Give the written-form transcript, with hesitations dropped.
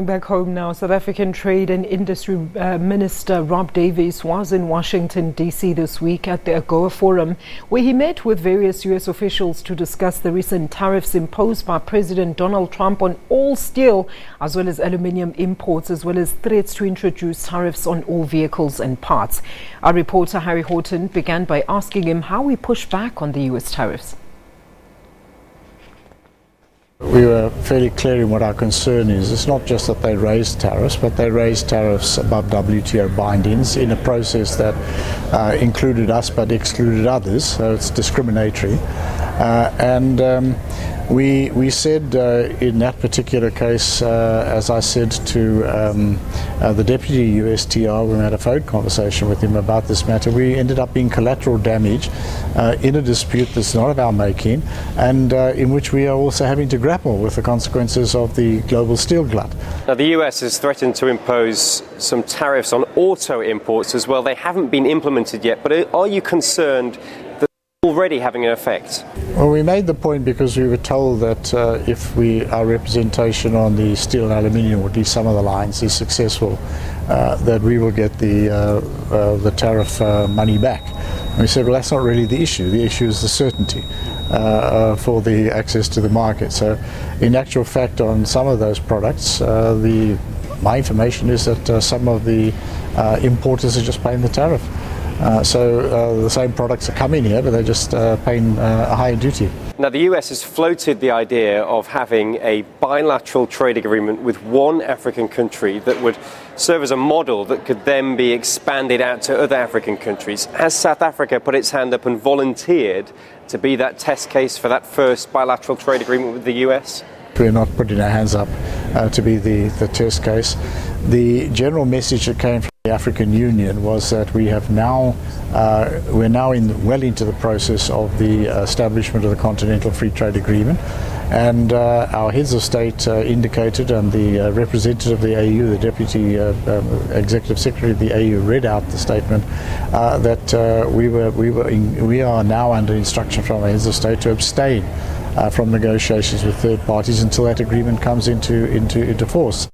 Back home now, South African Trade and Industry Minister Rob Davies was in Washington, D.C. this week at the AGOA Forum, where he met with various U.S. officials to discuss the recent tariffs imposed by President Donald Trump on all steel, as well as aluminium imports, as well as threats to introduce tariffs on all vehicles and parts. Our reporter Harry Horton began by asking him how we push back on the U.S. tariffs. We were fairly clear in what our concern is. It's not just that they raised tariffs, but they raised tariffs above WTO bindings in a process that included us but excluded others, so it's discriminatory. We said in that particular case, as I said to the Deputy USTR when we had a phone conversation with him about this matter, we ended up being collateral damage in a dispute that's not of our making, and in which we are also having to grapple with the consequences of the global steel glut. Now, the US has threatened to impose some tariffs on auto imports as well. They haven't been implemented yet, but are you concerned that they're already having an effect? Well, we made the point because we were told that if our representation on the steel and aluminium, or at least some of the lines, is successful, that we will get the tariff money back. And we said, well, that's not really the issue. The issue is the certainty for the access to the market. So, in actual fact, on some of those products, my information is that some of the importers are just paying the tariff. So the same products are coming here, but they're just paying a higher duty. Now, the US has floated the idea of having a bilateral trade agreement with one African country that would serve as a model that could then be expanded out to other African countries. Has South Africa put its hand up and volunteered to be that test case for that first bilateral trade agreement with the US? We're not putting our hands up to be the test case. The general message that came from the African Union was that we're now well into the process of the establishment of the Continental Free Trade Agreement, and our heads of state indicated, and the representative of the AU, the Deputy Executive Secretary of the AU, read out the statement that we are now under instruction from our heads of state to abstain from negotiations with third parties until that agreement comes into force.